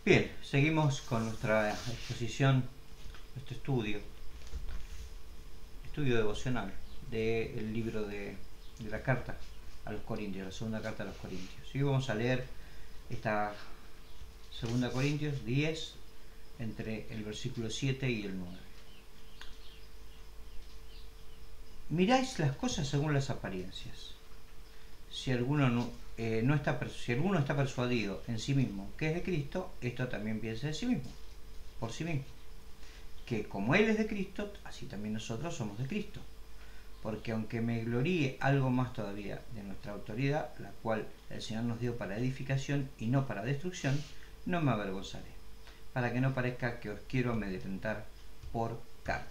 Bien, seguimos con nuestra exposición, nuestro estudio devocional del libro de la carta a los Corintios, la segunda carta a los Corintios. Y vamos a leer esta segunda Corintios 10, entre el versículo 7 y el 9. Miráis las cosas según las apariencias. Si alguno está persuadido en sí mismo que es de Cristo, esto también piensa de sí mismo, por sí mismo. Que como Él es de Cristo, así también nosotros somos de Cristo. Porque aunque me gloríe algo más todavía de nuestra autoridad, la cual el Señor nos dio para edificación y no para destrucción, no me avergonzaré, para que no parezca que os quiero amedrentar por cartas.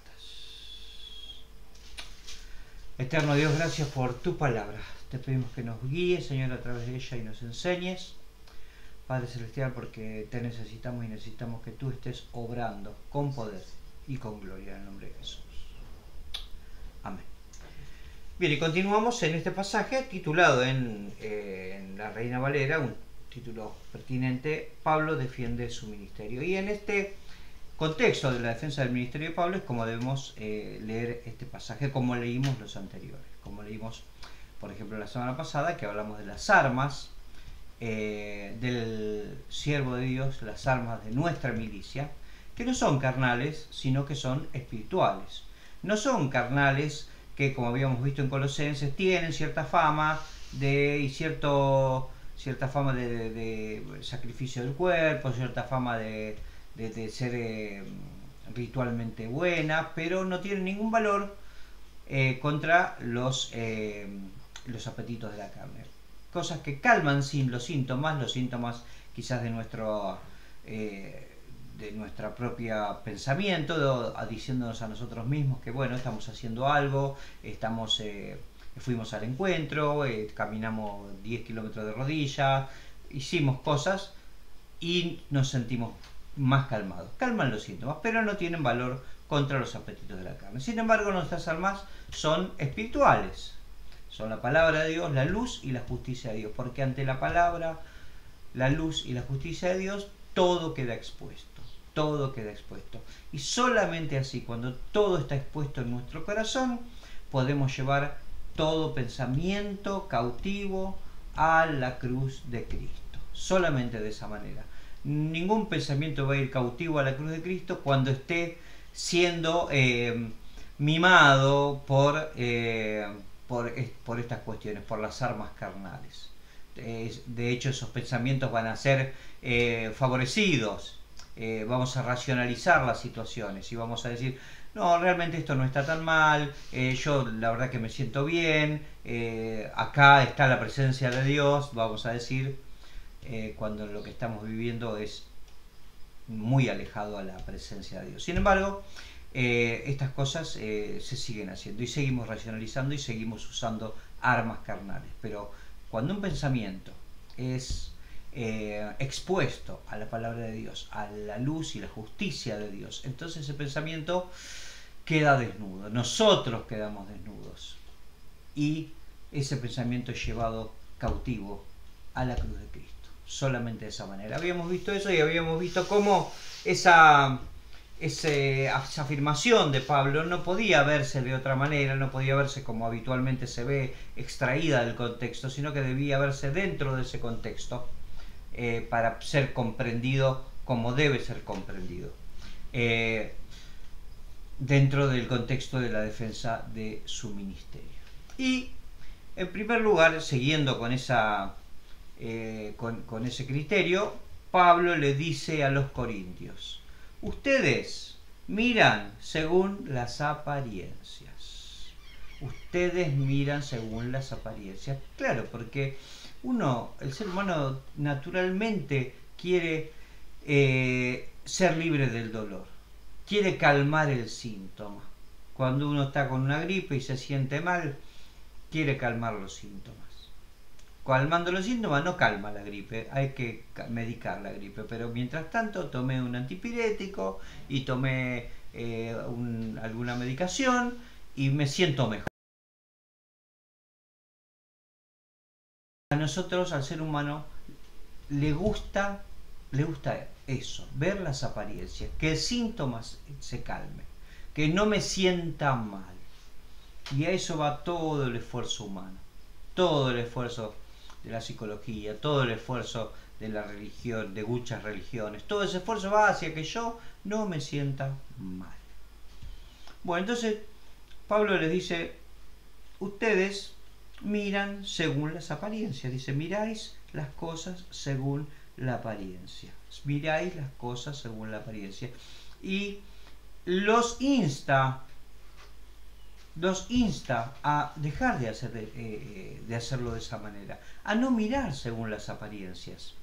Eterno Dios, gracias por tu palabra. Te pedimos que nos guíes, Señor, a través de ella y nos enseñes. Padre Celestial, porque te necesitamos y necesitamos que tú estés obrando con poder y con gloria en el nombre de Jesús. Amén. Bien, y continuamos en este pasaje titulado en la Reina Valera, un título pertinente: Pablo defiende su ministerio. Y en este contexto de la defensa del ministerio de Pablo es como debemos leer este pasaje, como leímos los anteriores. Como leímos, por ejemplo, la semana pasada, que hablamos de las armas del siervo de Dios, las armas de nuestra milicia, que no son carnales, sino que son espirituales. No son carnales que, como habíamos visto en Colosenses, tienen cierta fama de sacrificio del cuerpo, cierta fama de ser ritualmente buenas, pero no tienen ningún valor contra los apetitos de la carne. Cosas que calman los síntomas quizás de nuestro propio pensamiento, diciéndonos a nosotros mismos que bueno, estamos haciendo algo, fuimos al encuentro, caminamos 10 kilómetros de rodillas, hicimos cosas y nos sentimos más calmados. Calman los síntomas, pero no tienen valor contra los apetitos de la carne. Sin embargo, nuestras armas son espirituales. Son la palabra de Dios, la luz y la justicia de Dios. Porque ante la palabra, la luz y la justicia de Dios, todo queda expuesto. Todo queda expuesto. Y solamente así, cuando todo está expuesto en nuestro corazón, podemos llevar todo pensamiento cautivo a la cruz de Cristo. Solamente de esa manera. Ningún pensamiento va a ir cautivo a la cruz de Cristo cuando esté siendo mimado por estas cuestiones, por las armas carnales. De hecho, esos pensamientos van a ser favorecidos. Vamos a racionalizar las situaciones y vamos a decir: no, realmente esto no está tan mal, yo la verdad que me siento bien, acá está la presencia de Dios, vamos a decir, cuando lo que estamos viviendo es muy alejado a la presencia de Dios. Sin embargo, estas cosas se siguen haciendo y seguimos racionalizando y seguimos usando armas carnales. Pero cuando un pensamiento es expuesto a la palabra de Dios, a la luz y la justicia de Dios, entonces ese pensamiento queda desnudo. Nosotros quedamos desnudos y ese pensamiento es llevado cautivo a la cruz de Cristo. Solamente de esa manera. Habíamos visto eso y habíamos visto cómo esa afirmación de Pablo no podía verse de otra manera, no podía verse como habitualmente se ve, extraída del contexto, sino que debía verse dentro de ese contexto para ser comprendido como debe ser comprendido, dentro del contexto de la defensa de su ministerio. Y en primer lugar, siguiendo con ese criterio, Pablo le dice a los corintios: ustedes miran según las apariencias. Ustedes miran según las apariencias. Claro, porque el ser humano naturalmente quiere ser libre del dolor. Quiere calmar el síntoma. Cuando uno está con una gripe y se siente mal, quiere calmar los síntomas. Calmando los síntomas no calma la gripe, hay que medicar la gripe, pero mientras tanto tomé un antipirético y tomé alguna medicación y me siento mejor. A nosotros, al ser humano, le gusta le gusta eso, ver las apariencias, que el síntoma se calme, que no me sienta mal. Y a eso va todo el esfuerzo humano, todo el esfuerzo de la psicología, todo el esfuerzo de la religión, de muchas religiones. Todo ese esfuerzo va hacia que yo no me sienta mal. Bueno, entonces Pablo les dice, ustedes miran según las apariencias. Dice, miráis las cosas según la apariencia. Miráis las cosas según la apariencia. Y los insta a dejar de hacerlo de esa manera, a no mirar según las apariencias.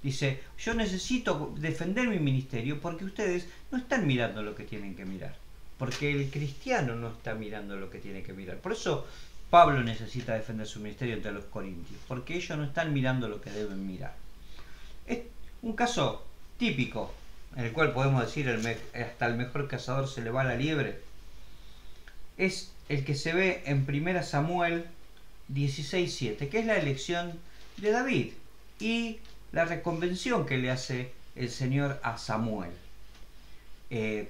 Dice, yo necesito defender mi ministerio porque ustedes no están mirando lo que tienen que mirar, porque el cristiano no está mirando lo que tiene que mirar. Por eso Pablo necesita defender su ministerio entre los corintios, porque ellos no están mirando lo que deben mirar. Es un caso típico en el cual podemos decir hasta el mejor cazador se le va la liebre. Es el que se ve en 1 Samuel 16:7, que es la elección de David y la reconvención que le hace el Señor a Samuel.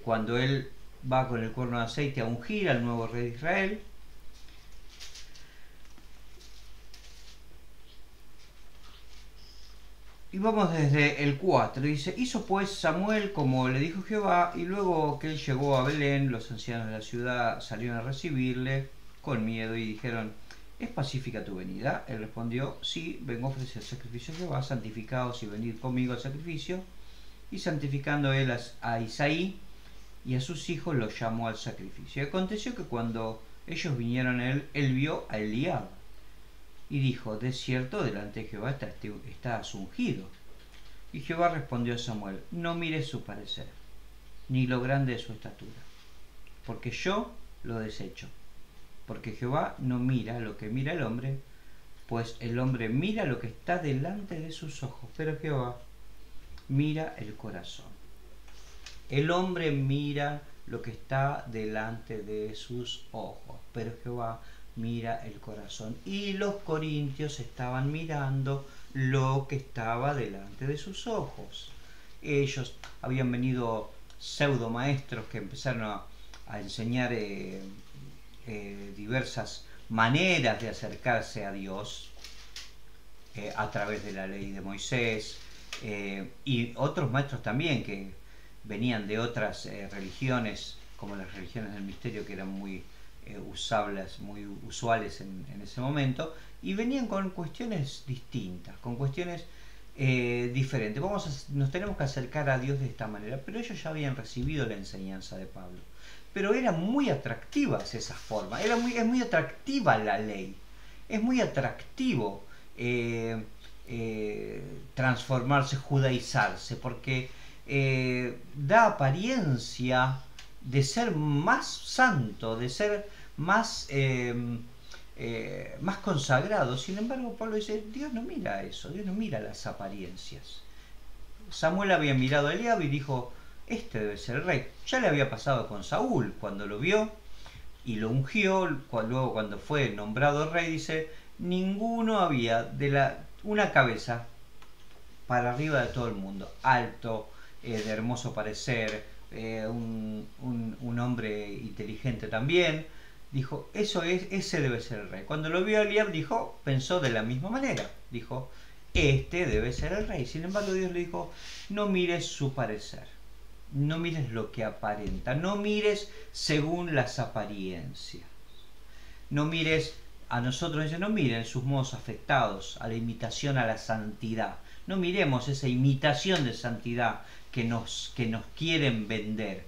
Cuando él va con el cuerno de aceite a ungir al nuevo rey de Israel. Y vamos desde el 4, dice, hizo pues Samuel como le dijo Jehová, y luego que él llegó a Belén, los ancianos de la ciudad salieron a recibirle con miedo y dijeron, ¿es pacífica tu venida? Él respondió, sí, vengo a ofrecer sacrificio a Jehová, santificaos y venid conmigo al sacrificio. Y santificando él a Isaí y a sus hijos, los llamó al sacrificio. Y aconteció que cuando ellos vinieron a él vio a Eliab. Y dijo, de cierto, delante de Jehová estás ungido. Y Jehová respondió a Samuel, no mires su parecer, ni lo grande de su estatura, porque yo lo desecho. Porque Jehová no mira lo que mira el hombre, pues el hombre mira lo que está delante de sus ojos, pero Jehová mira el corazón. El hombre mira lo que está delante de sus ojos, pero Jehová mira el corazón. Y los corintios estaban mirando lo que estaba delante de sus ojos. Ellos habían venido pseudo maestros que empezaron a enseñar diversas maneras de acercarse a Dios a través de la ley de Moisés, y otros maestros también que venían de otras religiones, como las religiones del misterio, que eran muy usables, muy usuales en ese momento, y venían con cuestiones distintas, con cuestiones diferentes. Nos tenemos que acercar a Dios de esta manera, pero ellos ya habían recibido la enseñanza de Pablo. Pero eran muy atractivas esas formas, es muy atractiva la ley, es muy atractivo transformarse, judaizarse, porque da apariencia de ser más santo, de ser más consagrado. Sin embargo, Pablo dice, Dios no mira eso, Dios no mira las apariencias. Samuel había mirado a Eliab y dijo, este debe ser el rey. Ya le había pasado con Saúl, cuando lo vio y lo ungió. Luego cuando fue nombrado rey, dice, ninguno había de una cabeza para arriba de todo el mundo, alto, de hermoso parecer, un hombre inteligente también. Dijo, ese debe ser el rey. Cuando lo vio a Eliab, pensó de la misma manera. Dijo, este debe ser el rey. Sin embargo, Dios le dijo, no mires su parecer, no mires lo que aparenta, no mires según las apariencias, no mires, a nosotros dice, no miren sus modos afectados a la imitación a la santidad. No miremos esa imitación de santidad que nos quieren vender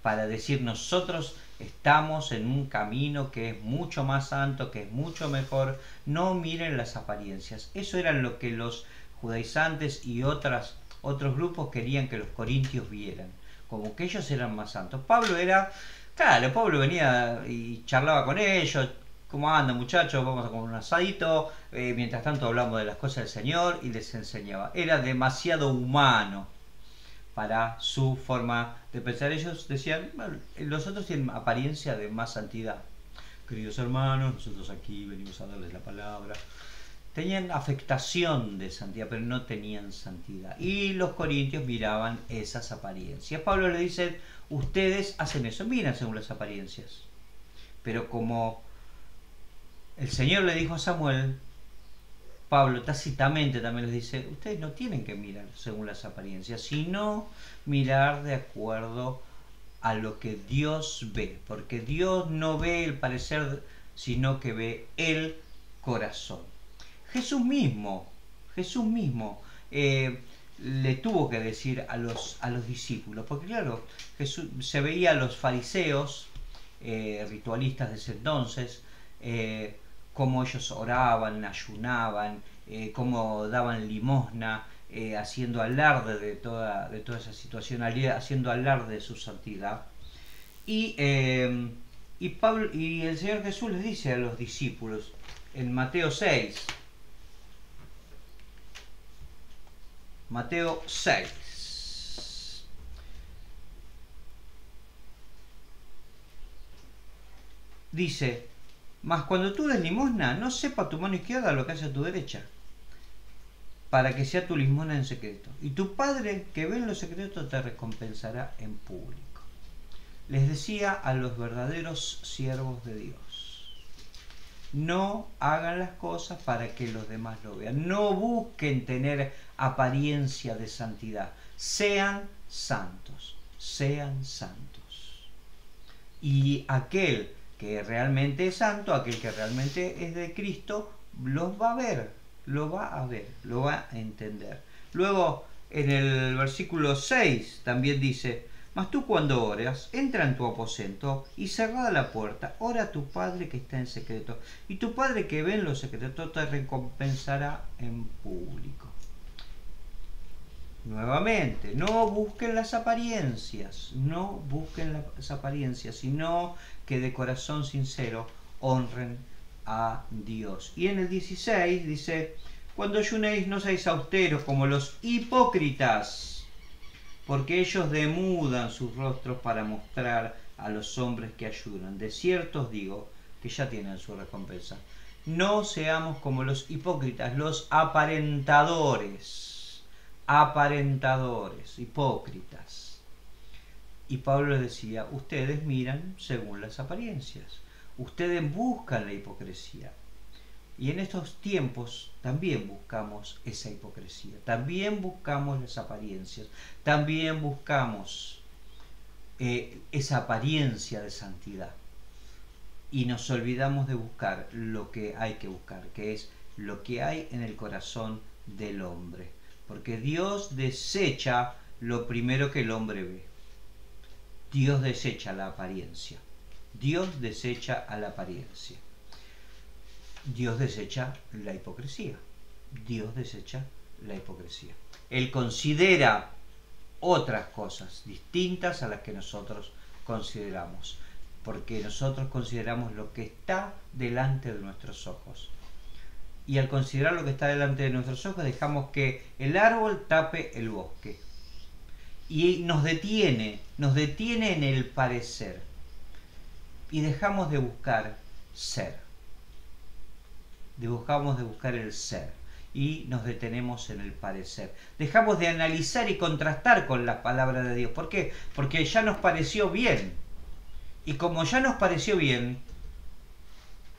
para decir nosotros estamos en un camino que es mucho más santo, que es mucho mejor. No miren las apariencias. Eso era lo que los judaizantes y otros grupos querían que los corintios vieran, como que ellos eran más santos. Pablo venía y charlaba con ellos. ¿Cómo andan, muchachos? Vamos a comer un asadito. Mientras tanto hablamos de las cosas del Señor y les enseñaba. Era demasiado humano para su forma de pensar. Ellos decían, bueno, los otros tienen apariencia de más santidad. Queridos hermanos, nosotros aquí venimos a darles la palabra. tenían afectación de santidad, pero no tenían santidad. Y los corintios miraban esas apariencias. Pablo le dice, ustedes hacen eso, miran según las apariencias. Pero como el Señor le dijo a Samuel, Pablo tácitamente también les dice, ustedes no tienen que mirar según las apariencias, sino mirar de acuerdo a lo que Dios ve, porque Dios no ve el parecer, sino que ve el corazón. Jesús mismo le tuvo que decir a los discípulos, porque claro, Jesús se veía a los fariseos, ritualistas de ese entonces, cómo ellos oraban, ayunaban, cómo daban limosna, haciendo alarde de toda esa situación, haciendo alarde de su santidad. Y el Señor Jesús les dice a los discípulos en Mateo 6, dice, mas cuando tú des limosna, no sepa tu mano izquierda lo que hace tu derecha, para que sea tu limosna en secreto. Y tu Padre que ve en lo secreto te recompensará en público. Les decía a los verdaderos siervos de Dios, no hagan las cosas para que los demás lo vean. No busquen tener apariencia de santidad. Sean santos, sean santos. Y aquel que realmente es santo, aquel que realmente es de Cristo, los va a ver, lo va a entender. Luego, en el versículo 6 también dice, mas tú cuando oras, entra en tu aposento y cerrada la puerta, ora a tu Padre que está en secreto, y tu Padre que ve en lo secreto te recompensará en público. Nuevamente, no busquen las apariencias, sino que de corazón sincero honren a Dios. Y en el 16 dice, cuando ayunéis no seáis austeros como los hipócritas, porque ellos demudan sus rostros para mostrar a los hombres que ayunan. De cierto os digo que ya tienen su recompensa. No seamos como los hipócritas, los aparentadores, hipócritas. Y Pablo les decía, ustedes miran según las apariencias, ustedes buscan la hipocresía. Y en estos tiempos también buscamos esa hipocresía, también buscamos las apariencias, también buscamos esa apariencia de santidad. Y nos olvidamos de buscar lo que hay que buscar, que es lo que hay en el corazón del hombre. Porque Dios desecha lo primero que el hombre ve. Dios desecha la apariencia. Dios desecha a la apariencia. Dios desecha la hipocresía. Dios desecha la hipocresía. Él considera otras cosas distintas a las que nosotros consideramos. Porque nosotros consideramos lo que está delante de nuestros ojos. Y al considerar lo que está delante de nuestros ojos, dejamos que el árbol tape el bosque. Y nos detiene en el parecer. Y dejamos de buscar ser. Dejamos de buscar el ser. Y nos detenemos en el parecer. Dejamos de analizar y contrastar con la palabra de Dios. ¿Por qué? Porque ya nos pareció bien. Y como ya nos pareció bien,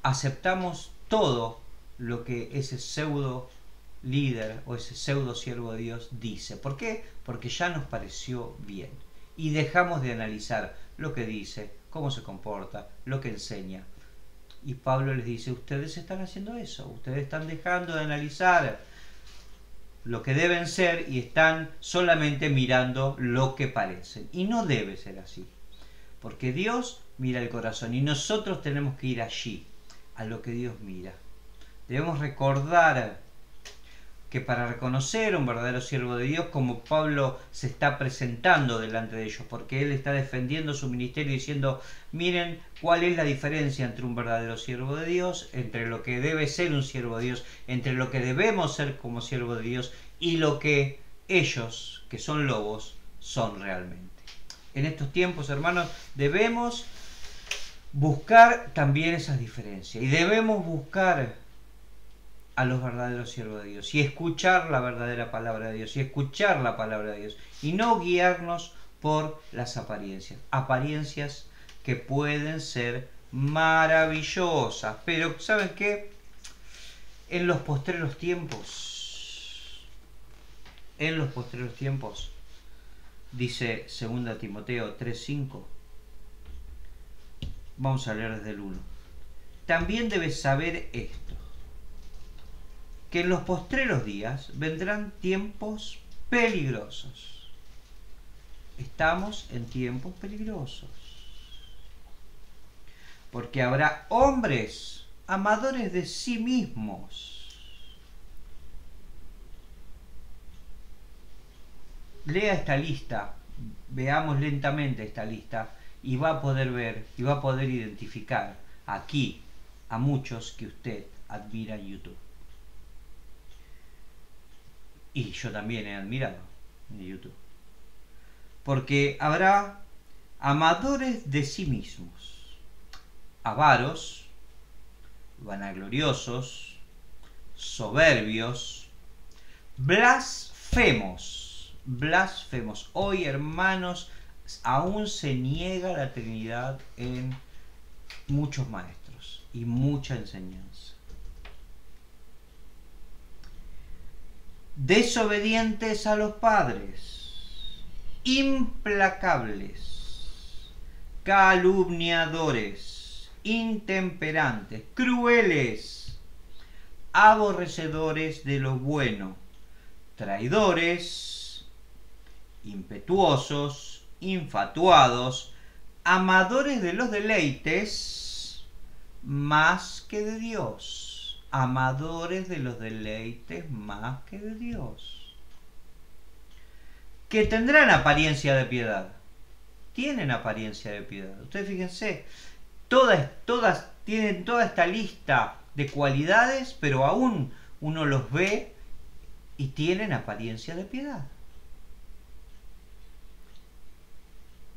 aceptamos todo lo que ese pseudo líder o ese pseudo siervo de Dios dice. ¿Por qué? Porque ya nos pareció bien. Y dejamos de analizar lo que dice, cómo se comporta, lo que enseña. Y Pablo les dice, ustedes están haciendo eso, ustedes están dejando de analizar lo que deben ser y están solamente mirando lo que parecen. Y no debe ser así. Porque Dios mira el corazón y nosotros tenemos que ir allí, a lo que Dios mira. Debemos recordar que para reconocer a un verdadero siervo de Dios, como Pablo se está presentando delante de ellos, porque él está defendiendo su ministerio diciendo, miren cuál es la diferencia entre un verdadero siervo de Dios, entre lo que debe ser un siervo de Dios, entre lo que debemos ser como siervo de Dios y lo que ellos, que son lobos, son realmente. En estos tiempos, hermanos, debemos buscar también esas diferencias y debemos buscar a los verdaderos siervos de Dios y escuchar la verdadera palabra de Dios y escuchar la palabra de Dios y no guiarnos por las apariencias que pueden ser maravillosas, pero ¿saben qué? En los postreros tiempos, dice 2 Timoteo 3:5, vamos a leer desde el 1. También debes saber esto, que en los postreros días vendrán tiempos peligrosos. Estamos en tiempos peligrosos. Porque habrá hombres amadores de sí mismos. Lea esta lista, veamos lentamente esta lista y va a poder ver y va a poder identificar aquí a muchos que usted admira en YouTube. Y yo también he admirado en YouTube. Porque habrá amadores de sí mismos, avaros, vanagloriosos, soberbios, blasfemos. Hoy, hermanos, aún se niega la Trinidad en muchos maestros y mucha enseñanza. Desobedientes a los padres, implacables, calumniadores, intemperantes, crueles, aborrecedores de lo bueno, traidores, impetuosos, infatuados, amadores de los deleites más que de Dios. Amadores de los deleites más que de Dios. Que tendrán apariencia de piedad. Tienen apariencia de piedad. Ustedes fíjense, todas tienen toda esta lista de cualidades, pero aún uno los ve y tienen apariencia de piedad.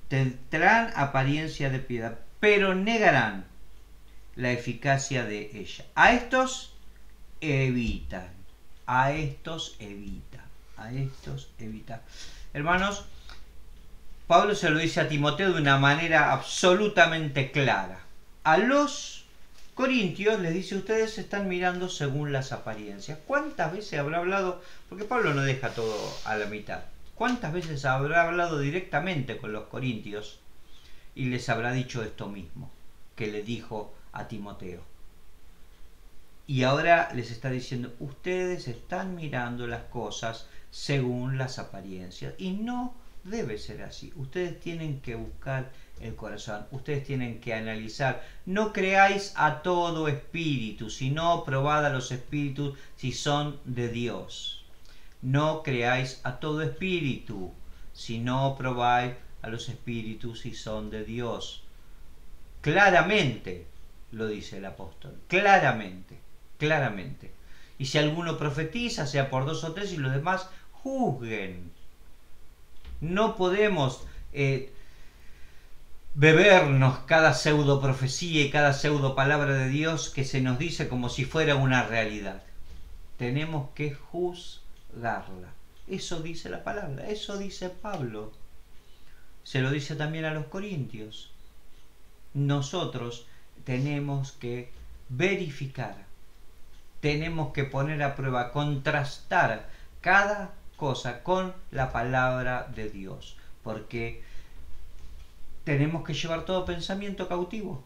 Tendrán apariencia de piedad, pero negarán la eficacia de ella. A estos evitan. Hermanos, Pablo se lo dice a Timoteo de una manera absolutamente clara. A los corintios les dice, ustedes están mirando según las apariencias. ¿Cuántas veces habrá hablado? Porque Pablo no deja todo a la mitad. ¿Cuántas veces habrá hablado directamente con los corintios y les habrá dicho esto mismo que le dijo a Timoteo? Y ahora les está diciendo, ustedes están mirando las cosas según las apariencias. Y no debe ser así. Ustedes tienen que buscar el corazón. Ustedes tienen que analizar. No creáis a todo espíritu, sino probad a los espíritus si son de Dios. No creáis a todo espíritu, sino probáis a los espíritus si son de Dios. Claramente lo dice el apóstol. Claramente. Y si alguno profetiza, sea por 2 o 3, y los demás juzguen. No podemos bebernos cada pseudo profecía y cada pseudo palabra de Dios que se nos dice como si fuera una realidad. Tenemos que juzgarla. Eso dice la palabra, eso dice Pablo. Se lo dice también a los corintios. Nosotros tenemos que verificar, tenemos que poner a prueba, contrastar cada cosa con la palabra de Dios, porque tenemos que llevar todo pensamiento cautivo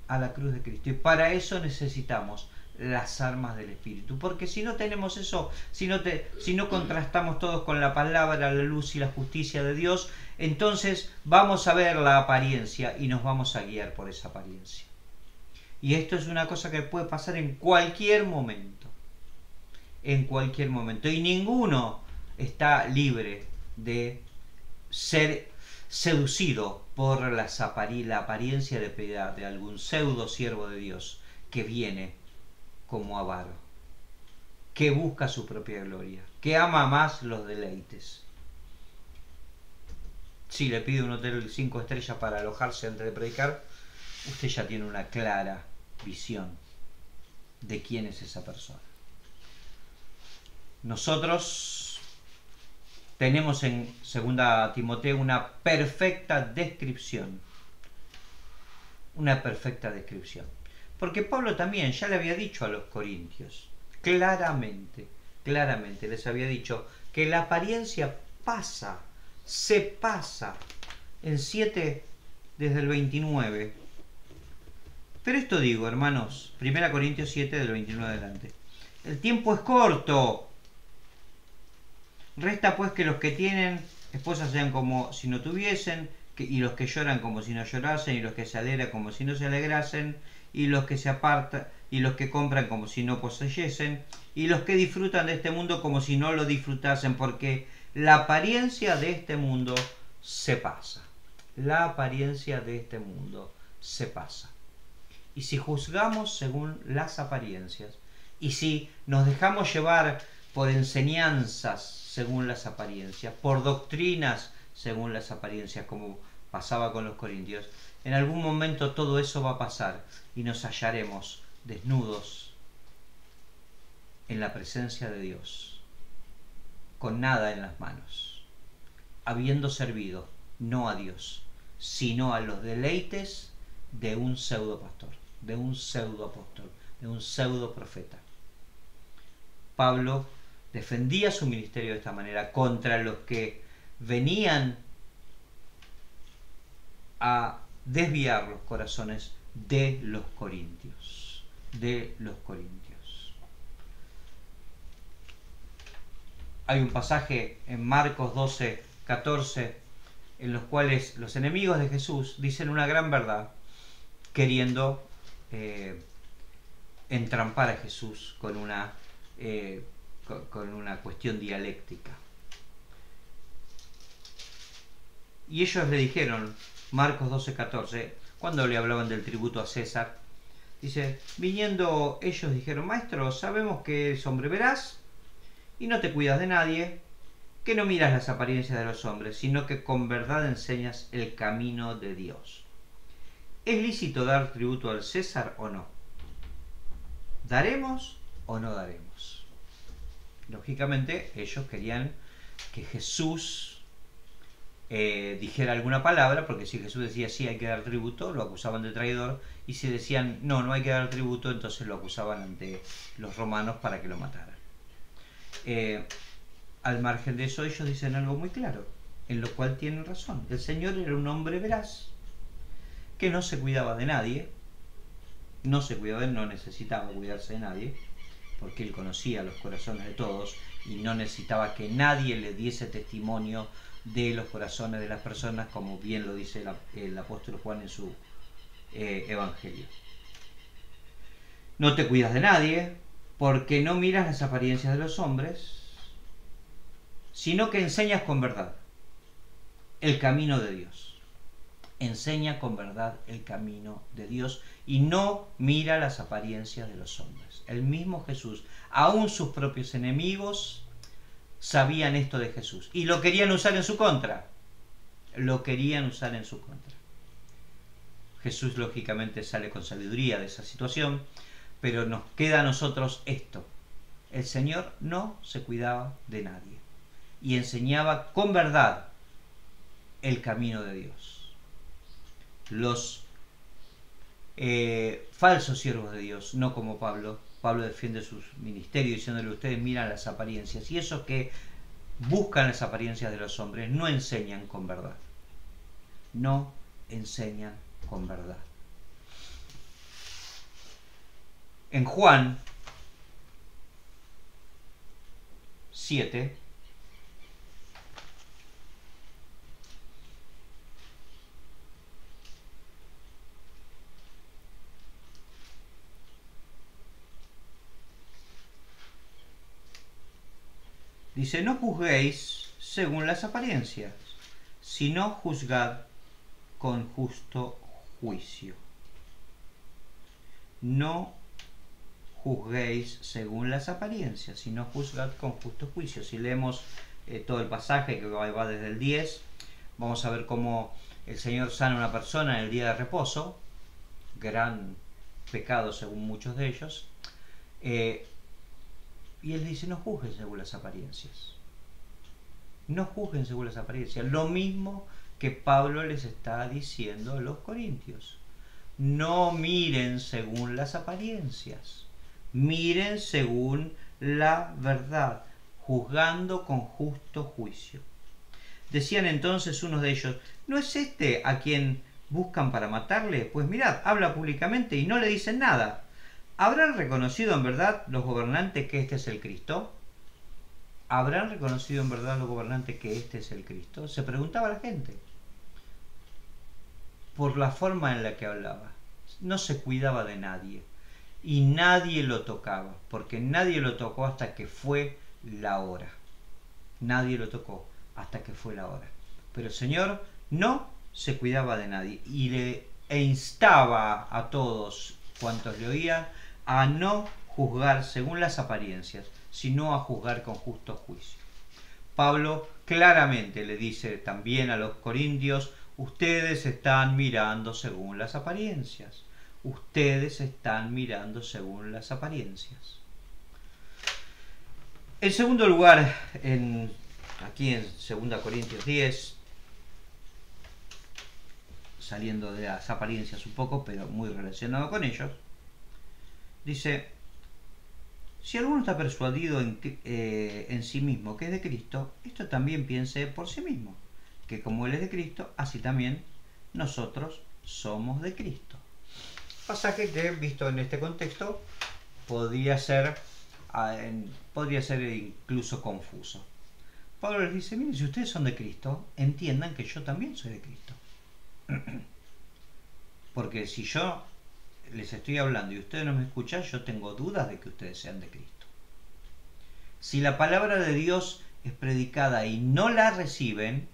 a la cruz de Cristo, y para eso necesitamos las armas del Espíritu, porque si no tenemos eso, si no contrastamos todos con la palabra, la luz y la justicia de Dios, entonces vamos a ver la apariencia y nos vamos a guiar por esa apariencia. Y esto es una cosa que puede pasar en cualquier momento. En cualquier momento. Y ninguno está libre de ser seducido por la apariencia de piedad de algún pseudo siervo de Dios que viene como avaro, que busca su propia gloria, que ama más los deleites. Si le pide un hotel 5 estrellas para alojarse antes de predicar, usted ya tiene una clara visión de quién es esa persona. Nosotros tenemos en 2 Timoteo una perfecta descripción. Una perfecta descripción. Porque Pablo también ya le había dicho a los corintios, claramente les había dicho que la apariencia pasa, se pasa. En 7, desde el 29. Pero esto digo, hermanos, 1 Corintios 7, del 29 adelante. El tiempo es corto. Resta pues que los que tienen esposas sean como si no tuviesen, y los que lloran como si no llorasen, y los que se alegran como si no se alegrasen, y los que se apartan, y los que compran como si no poseyesen, y los que disfrutan de este mundo como si no lo disfrutasen, porque la apariencia de este mundo se pasa. La apariencia de este mundo se pasa. Y si juzgamos según las apariencias, y si nos dejamos llevar por enseñanzas según las apariencias, por doctrinas según las apariencias, como pasaba con los corintios, en algún momento todo eso va a pasar y nos hallaremos desnudos en la presencia de Dios, con nada en las manos, habiendo servido no a Dios, sino a los deleites de un pseudo pastor, de un pseudo apóstol, de un pseudo profeta. Pablo defendía su ministerio de esta manera contra los que venían a desviar los corazones de los corintios. De los corintios. Hay un pasaje en Marcos 12, 14, en los cuales los enemigos de Jesús dicen una gran verdad, queriendo entrampar a Jesús con una cuestión dialéctica. Y ellos le dijeron, Marcos 12, 14, cuando le hablaban del tributo a César, dice, viniendo ellos dijeron, maestro, sabemos que eres hombre veraz y no te cuidas de nadie, que no miras las apariencias de los hombres, sino que con verdad enseñas el camino de Dios. ¿Es lícito dar tributo al César o no? ¿Daremos o no daremos? Lógicamente, ellos querían que Jesús dijera alguna palabra, porque si Jesús decía sí hay que dar tributo, lo acusaban de traidor, y si decían no hay que dar tributo, entonces lo acusaban ante los romanos para que lo mataran. Al margen de eso, ellos dicen algo muy claro, en lo cual tienen razón. El Señor era un hombre veraz, que no se cuidaba de nadie, no necesitaba cuidarse de nadie, porque él conocía los corazones de todos y no necesitaba que nadie le diese testimonio de los corazones de las personas, como bien lo dice el apóstol Juan en su evangelio. No te cuidas de nadie, porque no miras las apariencias de los hombres, sino que enseñas con verdad el camino de Dios. Enseña con verdad el camino de Dios y no mira las apariencias de los hombres. El mismo Jesús, aún sus propios enemigos, sabían esto de Jesús y lo querían usar en su contra. Lo querían usar en su contra. Jesús lógicamente sale con sabiduría de esa situación, pero nos queda a nosotros esto. El Señor no se cuidaba de nadie y enseñaba con verdad el camino de Dios. Los falsos siervos de Dios, no como Pablo. Pablo defiende su ministerio diciéndole, ustedes miran las apariencias, y esos que buscan las apariencias de los hombres no enseñan con verdad. No enseñan con verdad. En Juan 7, dice, no juzguéis según las apariencias, sino juzgad con justo juicio. No juzguéis según las apariencias, sino juzgad con justo juicio. Si leemos todo el pasaje que va desde el 10, vamos a ver cómo el Señor sana a una persona en el día de reposo, gran pecado según muchos de ellos, Y él dice, no juzguen según las apariencias. No juzguen según las apariencias. Lo mismo que Pablo les está diciendo a los corintios. No miren según las apariencias. Miren según la verdad, juzgando con justo juicio. Decían entonces unos de ellos, ¿no es este a quien buscan para matarle? Pues mirad, habla públicamente y no le dicen nada. ¿Habrán reconocido en verdad los gobernantes que este es el Cristo? ¿Habrán reconocido en verdad los gobernantes que este es el Cristo? Se preguntaba la gente. Por la forma en la que hablaba. No se cuidaba de nadie. Y nadie lo tocaba. Porque nadie lo tocó hasta que fue la hora. Nadie lo tocó hasta que fue la hora. Pero el Señor no se cuidaba de nadie. E instaba a todos cuantos le oían a no juzgar según las apariencias, sino a juzgar con justo juicio. Pablo claramente le dice también a los corintios, ustedes están mirando según las apariencias. Ustedes están mirando según las apariencias. En segundo lugar, aquí en 2 Corintios 10, saliendo de las apariencias un poco, pero muy relacionado con ellos, dice, si alguno está persuadido en sí mismo que es de Cristo, esto también piense por sí mismo, que como Él es de Cristo, así también nosotros somos de Cristo. Pasaje que, visto en este contexto, podría ser incluso confuso. Pablo les dice, miren, si ustedes son de Cristo, entiendan que yo también soy de Cristo. Porque si yo les estoy hablando y ustedes no me escuchan, yo tengo dudas de que ustedes sean de Cristo. Si la palabra de Dios es predicada y no la reciben,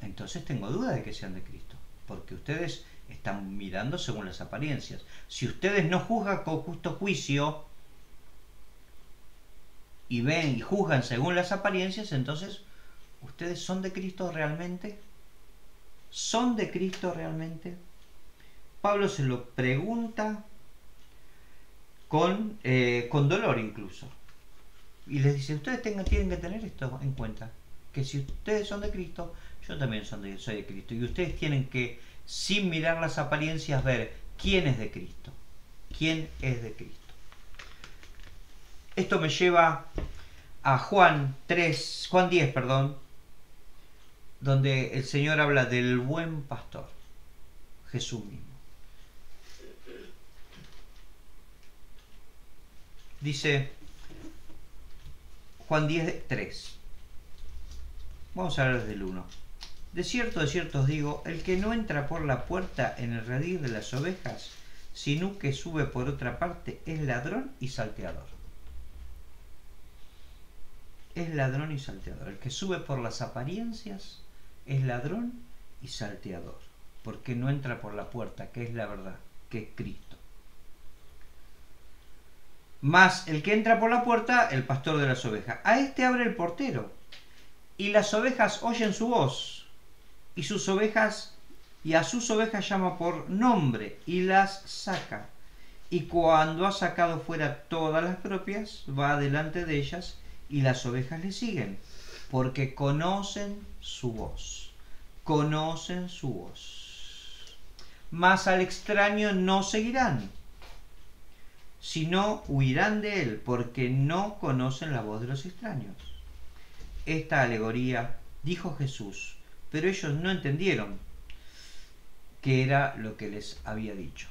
entonces tengo dudas de que sean de Cristo. Porque ustedes están mirando según las apariencias. Si ustedes no juzgan con justo juicio y ven y juzgan según las apariencias, entonces, ¿ustedes son de Cristo realmente? ¿Son de Cristo realmente? Pablo se lo pregunta con dolor incluso. Y les dice, ustedes tienen que tener esto en cuenta. Que si ustedes son de Cristo, yo también soy de Cristo. Y ustedes tienen que, sin mirar las apariencias, ver quién es de Cristo. ¿Quién es de Cristo? Esto me lleva a Juan 10, donde el Señor habla del buen pastor, Jesús mismo. Dice Juan 10:3. Vamos a hablar del 1. De cierto os digo, el que no entra por la puerta en el redil de las ovejas, sino que sube por otra parte, es ladrón y salteador. Es ladrón y salteador. El que sube por las apariencias es ladrón y salteador, porque no entra por la puerta, que es la verdad, que es Cristo. Mas el que entra por la puerta, el pastor de las ovejas. A este abre el portero, y las ovejas oyen su voz, y a sus ovejas llama por nombre, y las saca. Y cuando ha sacado fuera todas las propias, va delante de ellas, y las ovejas le siguen, porque conocen su voz. Conocen su voz. Mas al extraño no seguirán, sino huirán de él, porque no conocen la voz de los extraños. Esta alegoría dijo Jesús, pero ellos no entendieron qué era lo que les había dicho.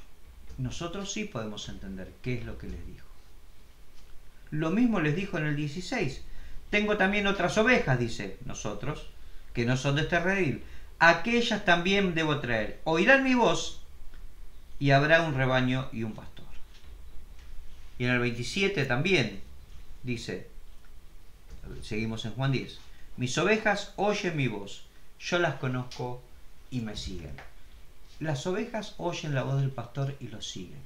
Nosotros sí podemos entender qué es lo que les dijo. Lo mismo les dijo en el 16. Tengo también otras ovejas, dice, nosotros, que no son de este redil. Aquellas también debo traer. Oirán mi voz y habrá un rebaño y un pastor. Y en el 27 también dice, seguimos en Juan 10, mis ovejas oyen mi voz, yo las conozco y me siguen. Las ovejas oyen la voz del pastor y lo siguen.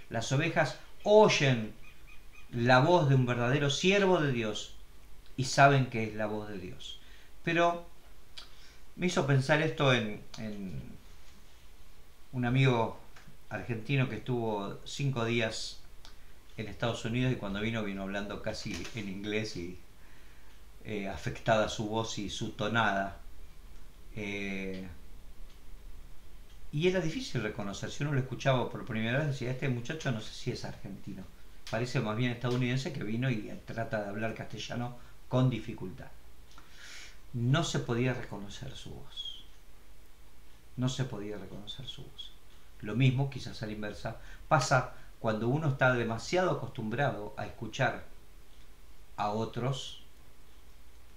Las ovejas oyen la voz de un verdadero siervo de Dios y saben que es la voz de Dios. Pero me hizo pensar esto en un amigo argentino que estuvo 5 días en Estados Unidos y cuando vino hablando casi en inglés y afectada su voz y su tonada. Eh, y era difícil reconocer, si uno lo escuchaba por primera vez decía, este muchacho no sé si es argentino, parece más bien estadounidense que vino y trata de hablar castellano con dificultad. No se podía reconocer su voz. No se podía reconocer su voz. Lo mismo, quizás a la inversa, pasa cuando uno está demasiado acostumbrado a escuchar a otros,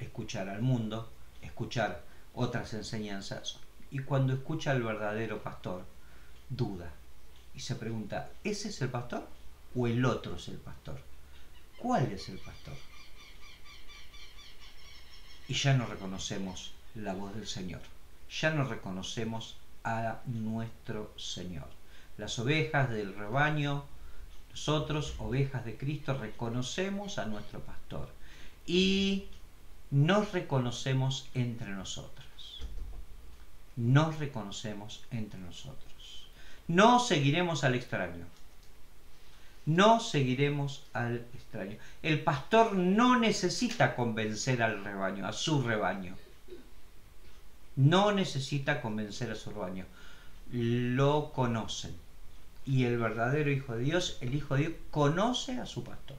escuchar al mundo, escuchar otras enseñanzas, y cuando escucha al verdadero pastor, duda y se pregunta, ¿ese es el pastor o el otro es el pastor? ¿Cuál es el pastor? Y ya no reconocemos la voz del Señor, ya no reconocemos a nuestro Señor. Las ovejas del rebaño, nosotros, ovejas de Cristo, reconocemos a nuestro pastor y nos reconocemos entre nosotros. Nos reconocemos entre nosotros. No seguiremos al extraño. No seguiremos al extraño. El pastor no necesita convencer al rebaño, a su rebaño. No necesita convencer a su rebaño. Lo conocen. Y el verdadero Hijo de Dios, el Hijo de Dios, conoce a su pastor.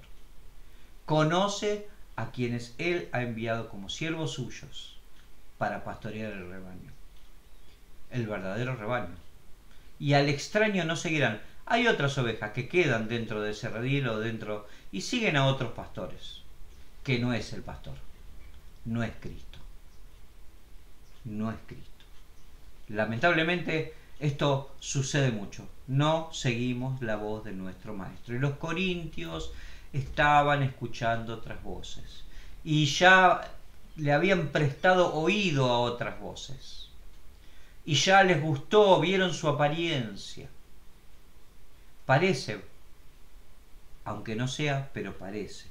Conoce a quienes Él ha enviado como siervos suyos para pastorear el rebaño. El verdadero rebaño. Y al extraño no seguirán. Hay otras ovejas que quedan dentro de ese redil o dentro y siguen a otros pastores, que no es el pastor, no es Cristo, no es Cristo. Lamentablemente esto sucede mucho, no seguimos la voz de nuestro Maestro. Y los corintios estaban escuchando otras voces y ya le habían prestado oído a otras voces y ya les gustó, vieron su apariencia. Parece, aunque no sea, pero parece.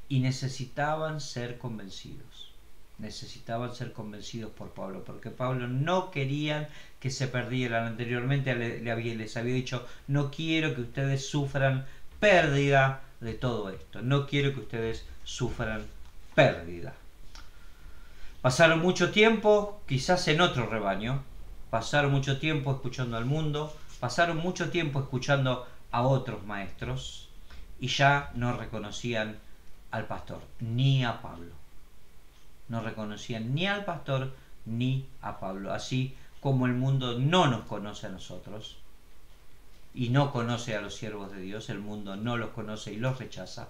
Y necesitaban ser convencidos. Necesitaban ser convencidos por Pablo, porque Pablo no querían que se perdieran. Anteriormente les había dicho, no quiero que ustedes sufran pérdida de todo esto. No quiero que ustedes sufran pérdida. Pasaron mucho tiempo, quizás en otro rebaño. Pasaron mucho tiempo escuchando al mundo. Pasaron mucho tiempo escuchando a otros maestros y ya no reconocían al pastor, ni a Pablo. No reconocían ni al pastor ni a Pablo. Así como el mundo no nos conoce a nosotros y no conoce a los siervos de Dios, el mundo no los conoce y los rechaza.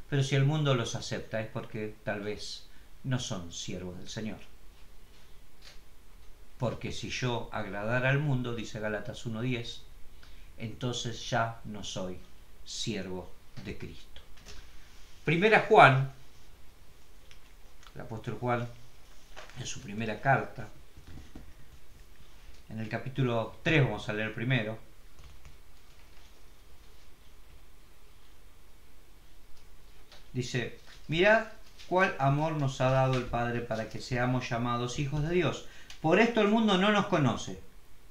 Pero si el mundo los acepta es porque tal vez no son siervos del Señor. Porque si yo agradara al mundo, dice Gálatas 1:10, entonces ya no soy siervo de Cristo. Primera Juan, el apóstol Juan, en su primera carta, en el capítulo 3 vamos a leer primero. Dice, mirad cuál amor nos ha dado el Padre para que seamos llamados hijos de Dios. Por esto el mundo no nos conoce,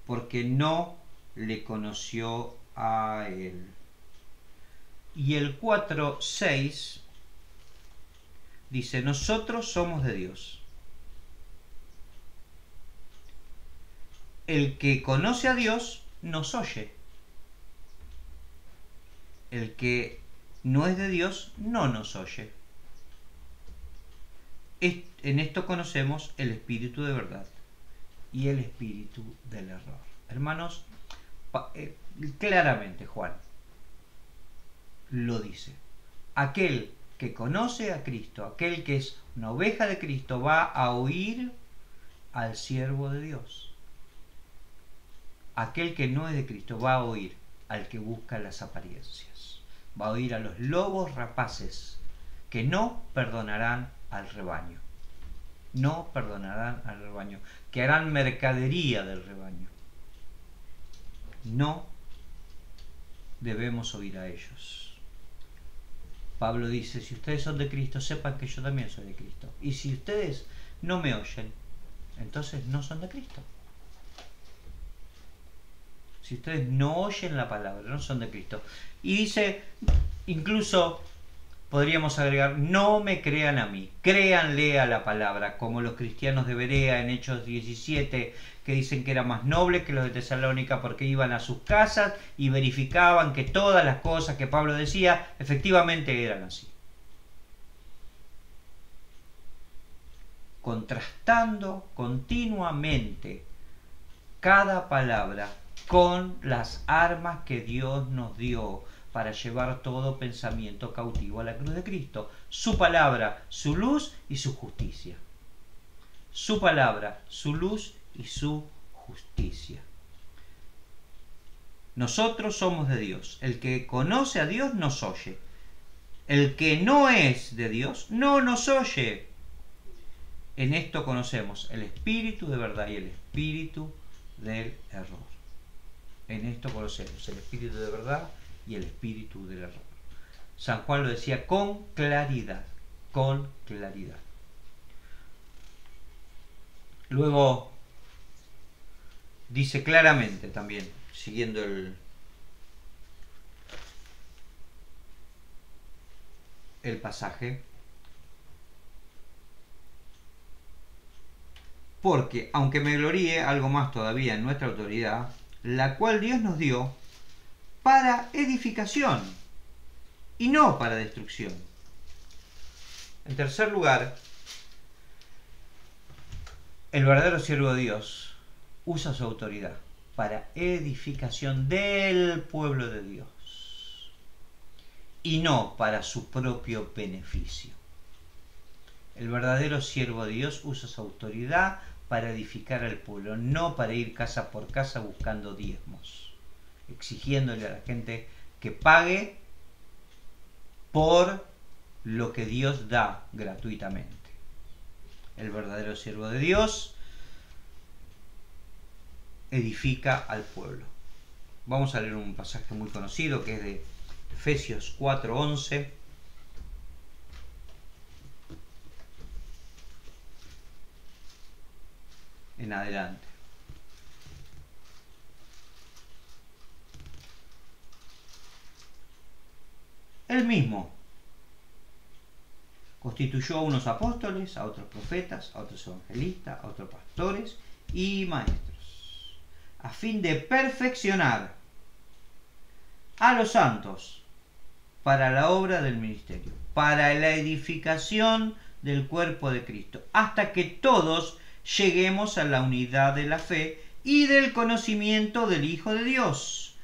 porque no le conoció a Él. Y el 4:6 dice, nosotros somos de Dios. El que conoce a Dios nos oye. El que no es de Dios no nos oye. En esto conocemos el espíritu de verdad y el espíritu del error. Hermanos, claramente Juan lo dice. Aquel que conoce a Cristo, aquel que es una oveja de Cristo, va a oír al siervo de Dios. Aquel que no es de Cristo va a oír al que busca las apariencias. Va a oír a los lobos rapaces que no perdonarán al rebaño. No perdonarán al rebaño, que harán mercadería del rebaño. No debemos oír a ellos. Pablo dice, si ustedes son de Cristo, sepan que yo también soy de Cristo. Y si ustedes no me oyen, entonces no son de Cristo. Si ustedes no oyen la palabra, no son de Cristo. Y dice, Incluso podríamos agregar, no me crean a mí, créanle a la palabra, como los cristianos de Berea en Hechos 17, que dicen que era más noble que los de Tesalónica porque iban a sus casas y verificaban que todas las cosas que Pablo decía efectivamente eran así. Contrastando continuamente cada palabra con las armas que Dios nos dio para llevar todo pensamiento cautivo a la cruz de Cristo. Su palabra, su luz y su justicia. Su palabra, su luz y su justicia. Nosotros somos de Dios. El que conoce a Dios nos oye. El que no es de Dios no nos oye. En esto conocemos el espíritu de verdad y el espíritu del error. En esto conocemos el espíritu de verdad y el espíritu del error. San Juan lo decía con claridad, con claridad. Luego dice claramente también, siguiendo el pasaje, porque aunque me gloríe algo más todavía en nuestra autoridad, la cual Dios nos dio para edificación y no para destrucción. En tercer lugar, el verdadero siervo de Dios usa su autoridad para edificación del pueblo de Dios y no para su propio beneficio. El verdadero siervo de Dios usa su autoridad para edificar al pueblo, no para ir casa por casa buscando diezmos, exigiéndole a la gente que pague por lo que Dios da gratuitamente. El verdadero siervo de Dios edifica al pueblo. Vamos a leer un pasaje muy conocido que es de Efesios 4:11. En adelante. Él mismo constituyó a unos apóstoles, a otros profetas, a otros evangelistas, a otros pastores y maestros, a fin de perfeccionar a los santos para la obra del ministerio, para la edificación del cuerpo de Cristo, hasta que todos lleguemos a la unidad de la fe y del conocimiento del Hijo de Dios,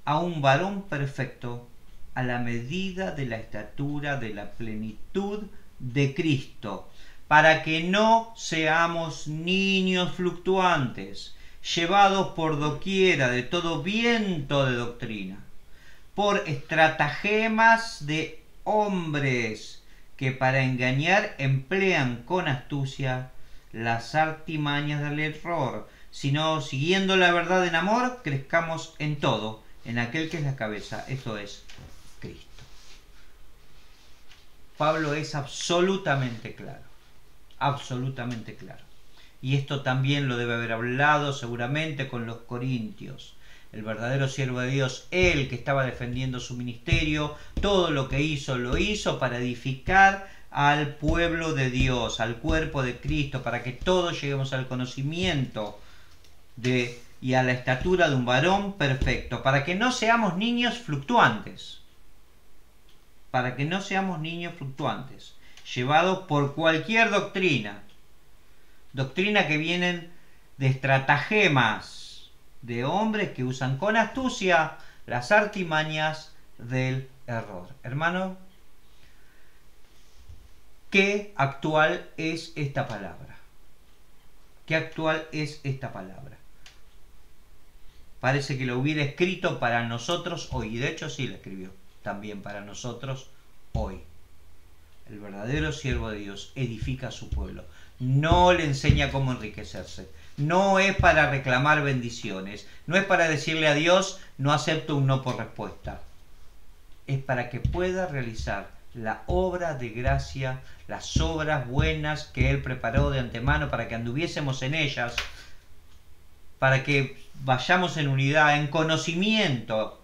a un varón perfecto, a la medida de la estatura de la plenitud de Cristo, para que no seamos niños fluctuantes, llevados por doquiera de todo viento de doctrina, por estratagemas de hombres que para engañar emplean con astucia las artimañas del error, sino siguiendo la verdad en amor, crezcamos en todo, en aquel que es la cabeza, esto es Cristo. Pablo es absolutamente claro, absolutamente claro. Y esto también lo debe haber hablado seguramente con los corintios. El verdadero siervo de Dios, él que estaba defendiendo su ministerio, todo lo que hizo, lo hizo para edificar al pueblo de Dios, al cuerpo de Cristo, para que todos lleguemos al conocimiento y a la estatura de un varón perfecto, para que no seamos niños fluctuantes, para que no seamos niños fluctuantes, llevados por cualquier doctrina que vienen de estratagemas de hombres que usan con astucia las artimañas del error. Hermano, ¿qué actual es esta palabra? ¿Qué actual es esta palabra? Parece que lo hubiera escrito para nosotros hoy, y de hecho sí la escribió también para nosotros hoy. El verdadero siervo de Dios edifica a su pueblo, no le enseña cómo enriquecerse, no es para reclamar bendiciones, no es para decirle a Dios no acepto un no por respuesta, es para que pueda realizar la obra de gracia, las obras buenas que Él preparó de antemano para que anduviésemos en ellas, para que vayamos en unidad, en conocimiento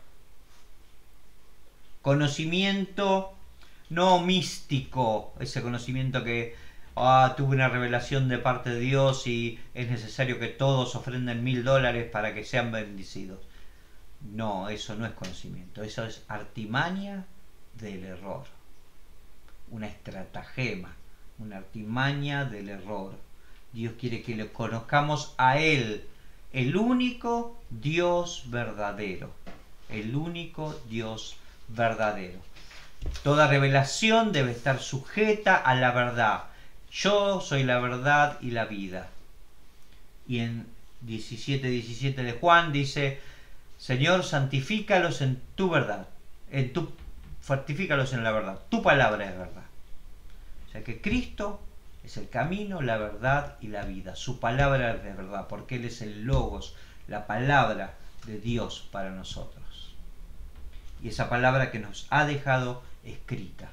Conocimiento no místico, ese conocimiento que tuve una revelación de parte de Dios y es necesario que todos ofrenden $1000 para que sean bendecidos. No, eso no es conocimiento, eso es artimaña del error. Una estratagema, una artimaña del error. Dios quiere que lo conozcamos a Él, el único Dios verdadero. El único Dios verdadero. Toda revelación debe estar sujeta a la verdad. Yo soy la verdad y la vida. Y en 17:17 de Juan dice: Señor, santifícalos en tu verdad. Fortifícalos en la verdad. Tu palabra es verdad. O sea que Cristo es el camino, la verdad y la vida. Su palabra es de verdad, porque Él es el Logos, la palabra de Dios para nosotros. Y esa palabra que nos ha dejado escrita.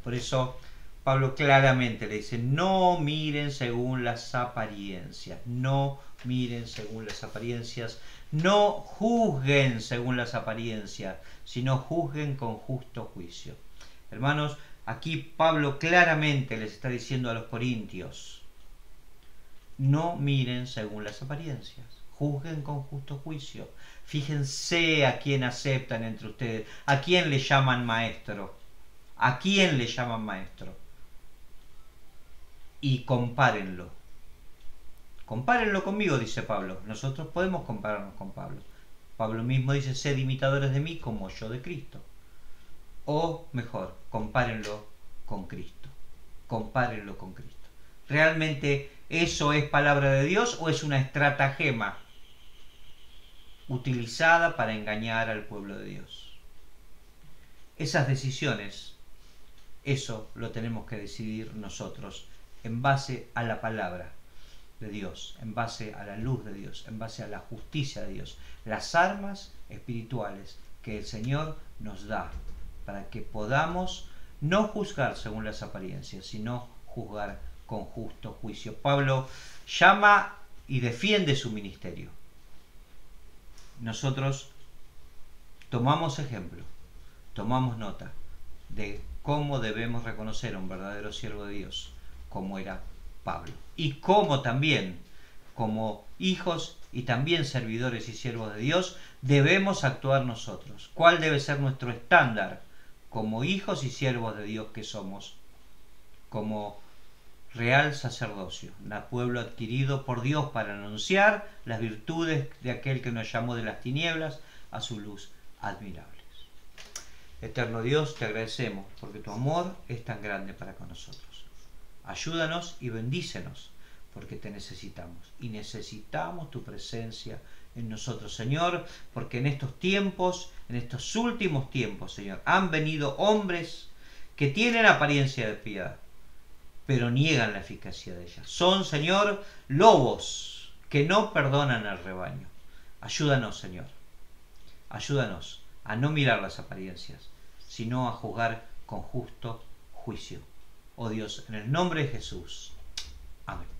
Por eso Pablo claramente le dice: no miren según las apariencias, no miren según las apariencias, no juzguen según las apariencias, sino juzguen con justo juicio. Hermanos, aquí Pablo claramente les está diciendo a los corintios: no miren según las apariencias, juzguen con justo juicio. Fíjense a quién aceptan entre ustedes, a quién le llaman maestro, a quién le llaman maestro. Y compárenlo. Compárenlo conmigo, dice Pablo. Nosotros podemos compararnos con Pablo. Pablo mismo dice: sed imitadores de mí como yo de Cristo. O mejor, compárenlo con Cristo. Compárenlo con Cristo. ¿Realmente eso es palabra de Dios o es una estratagema utilizada para engañar al pueblo de Dios? Esas decisiones, eso lo tenemos que decidir nosotros en base a la palabra de Dios, en base a la luz de Dios, en base a la justicia de Dios, las armas espirituales que el Señor nos da para que podamos no juzgar según las apariencias, sino juzgar con justo juicio. Pablo llama y defiende su ministerio. Nosotros tomamos ejemplo, tomamos nota de cómo debemos reconocer a un verdadero siervo de Dios, como era Pablo. Y cómo también, como hijos y también servidores y siervos de Dios, debemos actuar nosotros. ¿Cuál debe ser nuestro estándar como hijos y siervos de Dios que somos? Como real sacerdocio, un pueblo adquirido por Dios para anunciar las virtudes de aquel que nos llamó de las tinieblas a su luz admirables. Eterno Dios, te agradecemos porque tu amor es tan grande para con nosotros. Ayúdanos y bendícenos porque te necesitamos y necesitamos tu presencia en nosotros, Señor, porque en estos tiempos, en estos últimos tiempos, Señor, han venido hombres que tienen apariencia de piedad, pero niegan la eficacia de ella. Son, Señor, lobos que no perdonan al rebaño. Ayúdanos, Señor. Ayúdanos a no mirar las apariencias, sino a juzgar con justo juicio. Oh Dios, en el nombre de Jesús. Amén.